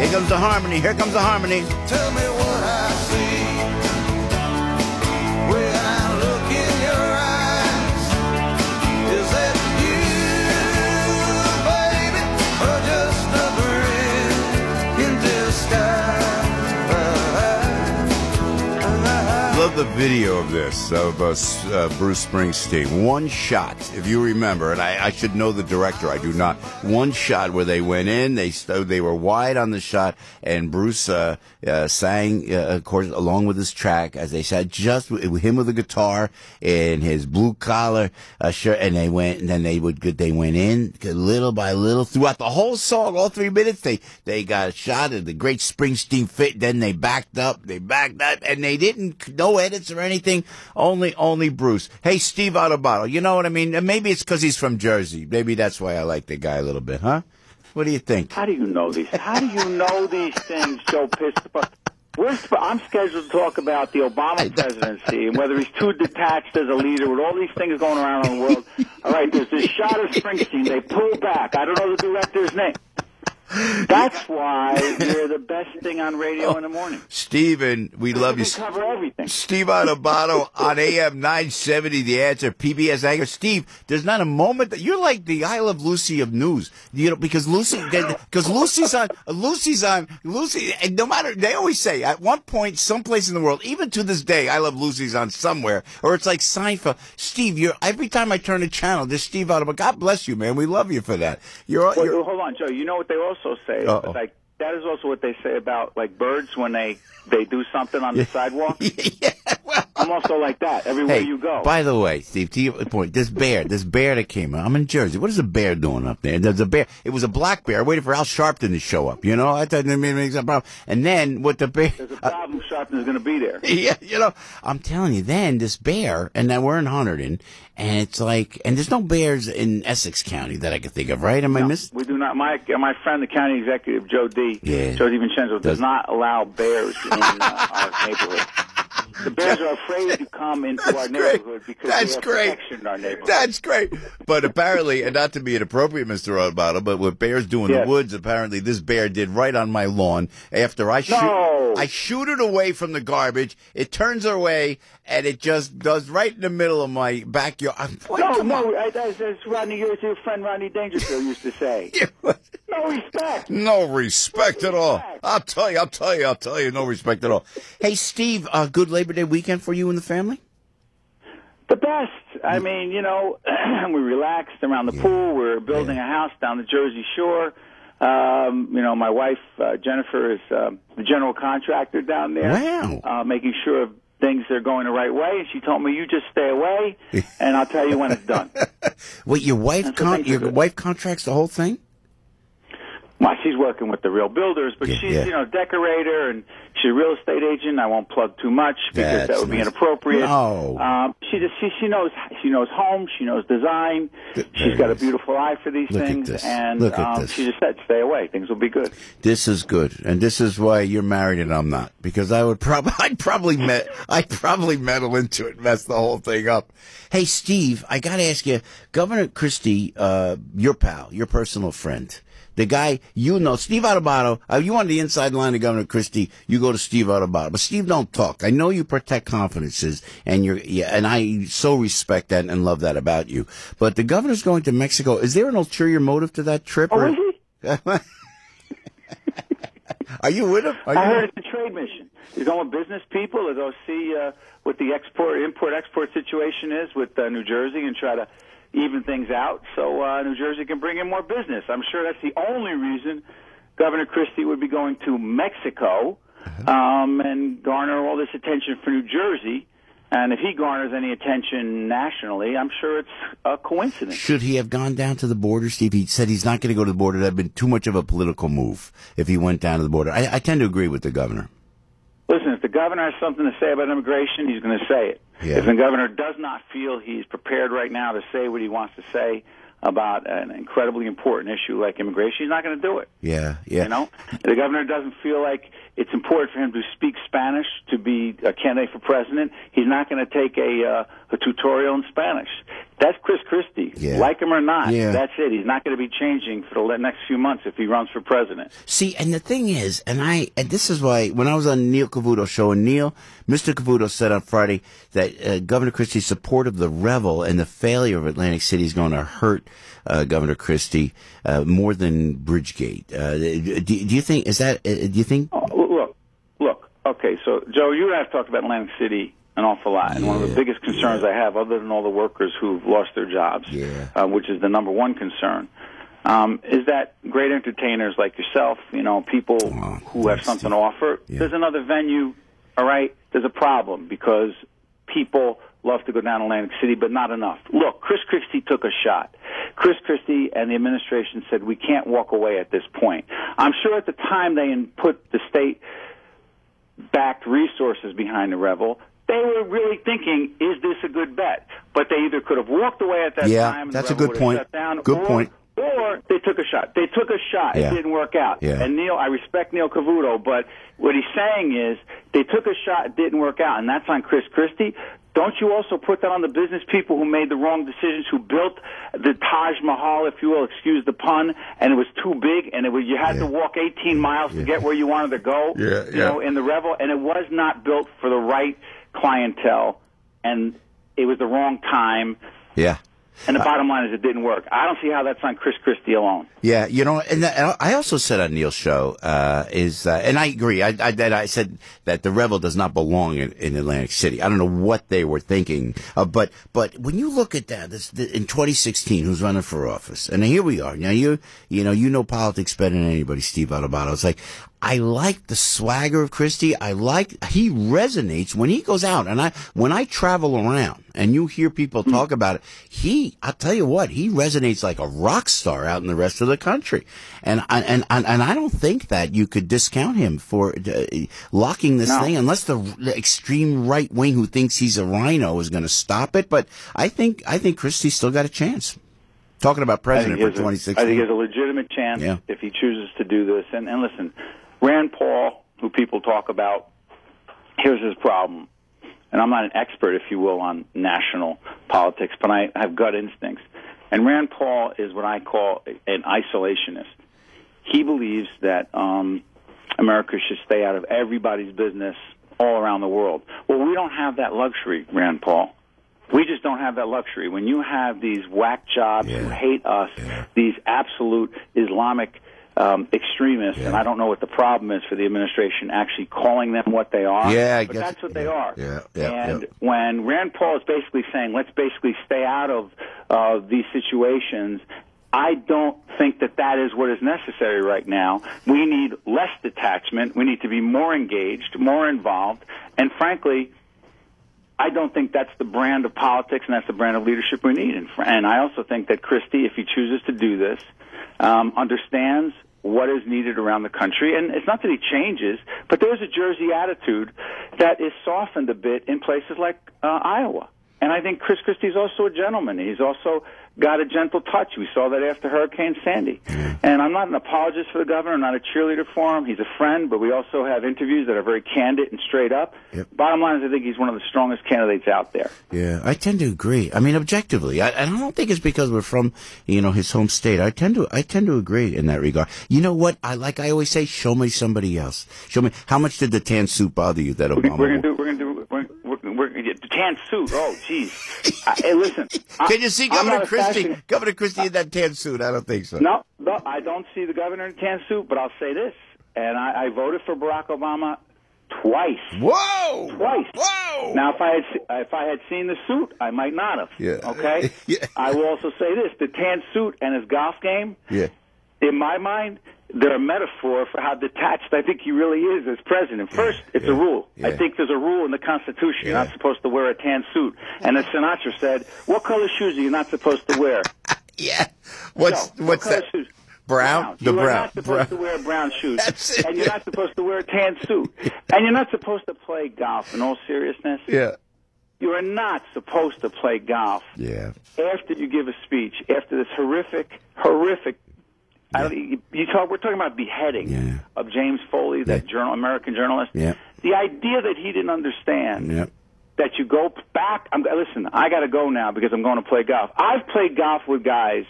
Here comes the harmony. Here comes the harmony. Tell me what I see when I look in your eyes. Is that you, baby, or just a grin in disguise? Love the video of this, of Bruce Springsteen. One shot, if you remember, and I should know the director, I do not. One shot where they went in, they were wide on the shot, and Bruce sang, of course, along with his track, as they said, just him with the guitar in his blue collar shirt, and they went in little by little throughout the whole song, all 3 minutes. They got a shot of the great Springsteen fit. Then they backed up, and they didn't. No edits or anything, only Bruce. Hey, Steve Adubato, you know what I mean? Maybe it's because he's from Jersey. Maybe that's why I like the guy a little bit, huh? What do you think? How do you know these? How do you know these things, Joe Piscopo? I'm scheduled to talk about the Obama presidency and whether he's too detached as a leader with all these things going around in the world. All right, there's this shot of Springsteen. They pull back. I don't know the director's name. That's why you're the best thing on radio in the morning. Steven, we love you. Cover everything. Steve Adubato on AM970, The Answer, PBS anchor. Steve, there's not a moment that you're like the I Love Lucy of news. You know, because Lucy's on, and no matter, they always say at one point, someplace in the world, even to this day, I Love Lucy's on somewhere, or it's like Seinfeld. Steve, every time I turn a channel, there's Steve Adubato. God bless you, man. We love you for that. Hold on, Joe. You know what they also say? Like, that is also what they say about, like, birds when they do something on the sidewalk. Yeah, well, I'm also like that everywhere you go. By the way, Steve, to your point, this bear that came out, I'm in Jersey. What is a bear doing up there? There's a bear. It was a black bear. I waited for Al Sharpton to show up, you know? I thought it made a problem. And then what the bear... There's a problem. Sharpton is going to be there. Yeah, you know, I'm telling you, then this bear, and then we're in Hunterdon, and it's like, and there's no bears in Essex County that I can think of, right? Am I missing? We do not. My friend, the county executive, Joe DiVincenzo, does not allow bears in our neighborhood. The bears are afraid to come into our neighborhood because we have protection in our neighborhood. That's great. But apparently, and not to be inappropriate, Mr. Adubato, but what bears do in the woods, apparently this bear did right on my lawn after I shoot it away from the garbage. It turns away, and it just does right in the middle of my backyard. That's Rodney, your friend Rodney Dangerfield used to say. No respect. No respect at all. I'll tell you, no respect at all. Hey, Steve, good Labor Day weekend for you and the family? The best. I mean, you know, we relaxed around the pool. We're building a house down the Jersey Shore. You know, my wife, Jennifer, is the general contractor down there. Wow. Making sure things are going the right way. And she told me, you just stay away, and I'll tell you when it's done. Wait, your wife contracts the whole thing? Well, she's working with the real builders, but she's, you know, decorator, and she's a real estate agent. I won't plug too much because that would be inappropriate. No. She knows homes, she knows design. She's got a beautiful eye for these things, and she just said, "Stay away. Things will be good." This is good, and this is why you're married and I'm not, because I'd probably meddle into it, and mess the whole thing up. Hey, Steve, I got to ask you, Governor Christie, your pal, your personal friend. The guy, you know, Steve Adubato, you on the inside line of Governor Christie, you go to Steve Adubato. But Steve don't talk. I know you protect confidences, and and I so respect that and love that about you. But the governor's going to Mexico. Is there an ulterior motive to that trip? Oh, is he? Are you with him? I heard it's a trade mission. He's going with business people to go see what the import-export situation is with New Jersey and try to even things out so New Jersey can bring in more business. I'm sure that's the only reason Governor Christie would be going to Mexico and garner all this attention for New Jersey. And if he garners any attention nationally, I'm sure it's a coincidence. Should he have gone down to the border, Steve? He said he's not going to go to the border. That would have been too much of a political move if he went down to the border. I tend to agree with the governor. Listen, if the governor has something to say about immigration, he's going to say it. Yeah. If the governor does not feel he's prepared right now to say what he wants to say about an incredibly important issue like immigration, he's not going to do it. Yeah. You know? If the governor doesn't feel like it's important for him to speak Spanish to be a candidate for president, he's not going to take a tutorial in Spanish. That's Chris Christie. Yeah. Like him or not, Yeah. that's it. He's not going to be changing for the next few months if he runs for president. See, and the thing is, and this is why, when I was on Neil Cavuto's show, and Mr. Cavuto said on Friday that Governor Christie's support of the revel and the failure of Atlantic City is going to hurt Governor Christie more than Bridgegate. Do you think, do you think? Oh, look, okay, so Joe, you and I have talked about Atlantic City an awful lot, and one of the biggest concerns I have, other than all the workers who've lost their jobs, which is the number one concern, is that great entertainers like yourself, people who have something to offer, there's another venue, all right? There's a problem because people love to go down to Atlantic City, but not enough. Look, Chris Christie took a shot. Chris Christie and the administration said we can't walk away at this point. I'm sure at the time they put the state-backed resources behind the revel, they were really thinking, is this a good bet? But they either could have walked away at that time. That's a good point. Good point. Or they took a shot. They took a shot. It didn't work out. Yeah. And Neil, I respect Neil Cavuto, but what he's saying is they took a shot. It didn't work out, and that's on Chris Christie. Don't you also put that on the business people who made the wrong decisions, who built the Taj Mahal, if you will, excuse the pun, and it was too big, and you had to walk 18 miles to get where you wanted to go, in the revel, and it was not built for the right clientele, and it was the wrong time. Yeah. And the bottom line is it didn't work. I don't see how that's on Chris Christie alone. Yeah, and I also said on Neil's show, and I agree, I said that the revel does not belong in Atlantic City. I don't know what they were thinking, but when you look at that, in 2016, who's running for office, and here we are. Now, you know politics better than anybody, Steve Adubato. It's like, I like the swagger of Christie. He resonates when he goes out, and when I travel around and you hear people talk about it, I'll tell you what, he resonates like a rock star out in the rest of the country. And I don't think that you could discount him for locking this thing, unless the extreme right wing who thinks he's a rhino is going to stop it. But I think Christie's still got a chance. Talking about president for 2016. I think he has a legitimate chance if he chooses to do this. And listen, Rand Paul, who people talk about, here's his problem. And I'm not an expert, if you will, on national politics, but I have gut instincts. And Rand Paul is what I call an isolationist. He believes that America should stay out of everybody's business all around the world. Well, we don't have that luxury, Rand Paul. We just don't have that luxury. When you have these whack jobs who hate us, these absolute Islamic extremists, and I don't know what the problem is for the administration actually calling them what they are, but that's what they are. And when Rand Paul is basically saying, let's basically stay out of these situations, I don't think that is what is necessary right now. We need less detachment. We need to be more engaged, more involved, and frankly, I don't think that's the brand of politics and that's the brand of leadership we need. And I also think that Christie, if he chooses to do this, understands what is needed around the country. And it's not that he changes, but there's a Jersey attitude that is softened a bit in places like Iowa. And I think Chris Christie's also a gentleman. He's also got a gentle touch. We saw that after Hurricane Sandy. And I'm not an apologist for the governor. I'm not a cheerleader for him. He's a friend, but we also have interviews that are very candid and straight up. Bottom line is I think he's one of the strongest candidates out there. Yeah, I tend to agree. I mean, objectively. I don't think it's because we're from, his home state. I tend to agree in that regard. You know what? I always say, show me somebody else. Show me, how much did the tan suit bother you that Obama? We're going to do the tan suit. Oh, jeez. Hey, listen. Can you see Governor Christie in that tan suit? I don't think so. No, I don't see the governor in a tan suit, but I'll say this. And I voted for Barack Obama twice. Whoa! Twice. Whoa! Now, if I had seen the suit, I might not have. Yeah. Okay? I will also say this. The tan suit and his golf game, in my mind, they're a metaphor for how detached I think he really is as president. First, it's a rule. I think there's a rule in the Constitution. You're not supposed to wear a tan suit. And as Sinatra said, what color shoes are you not supposed to wear? What's that? Shoes? Brown? You are not supposed to wear brown shoes. And you're not supposed to wear a tan suit. And you're not supposed to play golf, in all seriousness. You are not supposed to play golf after you give a speech, after this horrific we're talking about beheading of Jame Foley, that American journalist. The idea that he didn't understand that you go back. Listen, I got to go now because I'm going to play golf. I've played golf with guys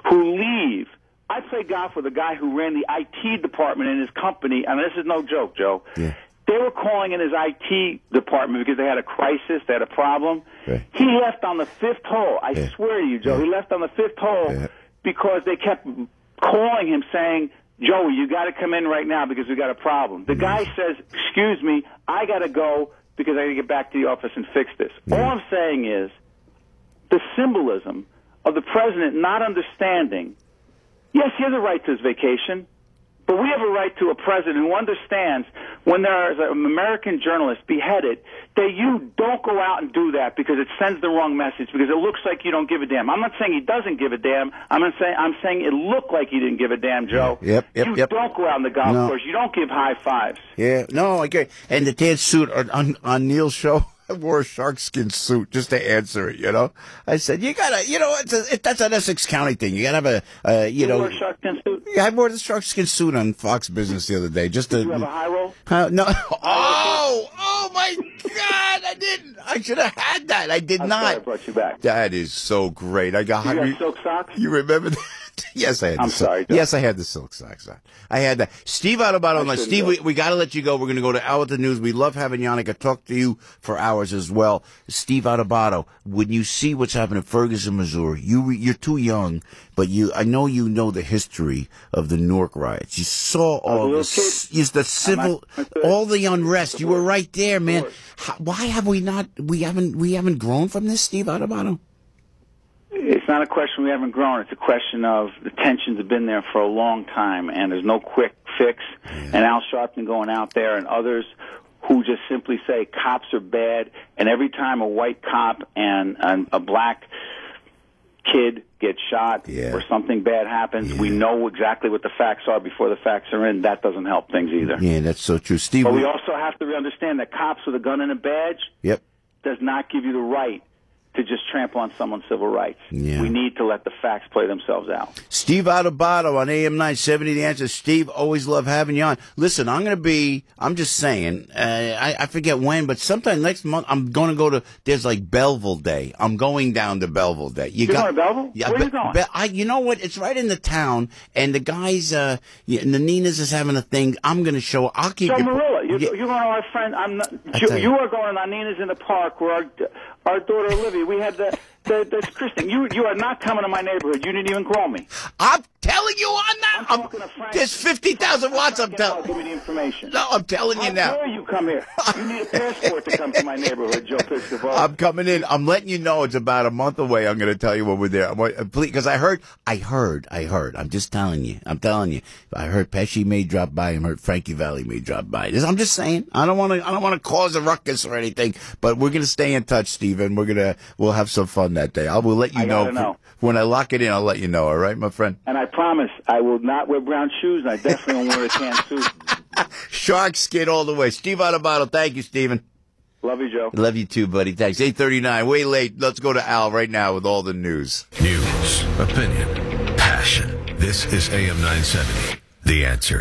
who leave. I played golf with a guy who ran the IT department in his company, and this is no joke, Joe. Yeah. They were calling in his IT department because they had a crisis, they had a problem. Right. He left on the fifth hole. I swear to you, Joe, he left on the fifth hole because they kept calling him saying, Joey, you got to come in right now because we got a problem. The guy says, excuse me, I got to go because I got to get back to the office and fix this. All I'm saying is the symbolism of the president not understanding, yes, he has a right to his vacation, but we have a right to a president who understands when there is an American journalist beheaded that you don't go out and do that because it sends the wrong message, because it looks like you don't give a damn. I'm not saying he doesn't give a damn. I'm saying it looked like he didn't give a damn, Joe. Yep. You don't go out on the golf course. You don't give high fives. Yeah, no, I get. And the tan suit on Neil's show, I wore a sharkskin suit just to answer it, you know. I said, you gotta, you know, that's an Essex County thing. You gotta have you know. Wore a sharkskin suit? Yeah, I wore the sharkskin suit on Fox Business the other day. Just to. Did you have a high roll? No. Oh my God, I didn't. I should have had that. I did I'm not. sorry I brought you back. That is so great. I got. You got silk socks? You remember that? Yes, I had. I'm sorry, Joe. Yes, I had the silk socks on. I had that. Steve Adubato. Steve, we got to let you go. We're going to go to Out with the News. We love having you on. I could talk to you for hours as well. Steve Adubato, when you see what's happening in Ferguson, Missouri, you're too young, but I know you know the history of the Newark riots. You saw all the civil, all the unrest. You were right there, man. Why have we haven't grown from this, Steve Adubato? It's not a question we haven't grown. It's a question of the tensions have been there for a long time, and there's no quick fix. Yeah. And Al Sharpton going out there and others who just simply say cops are bad, and every time a white cop and a black kid gets shot or something bad happens, we know exactly what the facts are before the facts are in. That doesn't help things either. Yeah, that's so true. Steve, but we also have to understand that cops with a gun and a badge does not give you the right to just trample on someone's civil rights. Yeah. We need to let the facts play themselves out. Steve Adubato on AM970, The Answer. Steve, always love having you on. Listen, I'm just saying, I forget when, but sometime next month, I'm going to go to, there's like Belleville Day. I'm going down to Belleville Day. You're going to Belleville? Yeah, where are you going? You know what? It's right in the town, and the guys, and the Nina's is having a thing. I'm going to show, I'll keep Joe you. Marilla, you're going to our friend, you are going on Nina's in the park where our daughter Olivia, we had the Christie. You are not coming to my neighborhood. You didn't even call me. I'm telling you on that. I'm talking to Frank. There's 50,000 watts. I'm telling. Give me the information. No, I'm telling you now. How dare you come here? You need a passport to come to my neighborhood, Joe Piscopo. I'm coming in. I'm letting you know it's about a month away. I'm going to tell you when we're there. Because I heard. I'm just telling you. I heard Pesci may drop by. I heard Frankie Valli may drop by. I'm just saying. I don't want to cause a ruckus or anything. But we're going to stay in touch, Stephen. We'll have some fun that day. I will let you know. When I lock it in, I'll let you know. All right, my friend. And I promise I will not wear brown shoes, and I definitely won't wear a tan suit. Shark skin all the way. Steve Adubato. Thank you, Stephen. Love you, Joe. Love you too, buddy. Thanks. 8:39. Way late. Let's go to Al right now with all the news. News, opinion, passion. This is AM970. The Answer.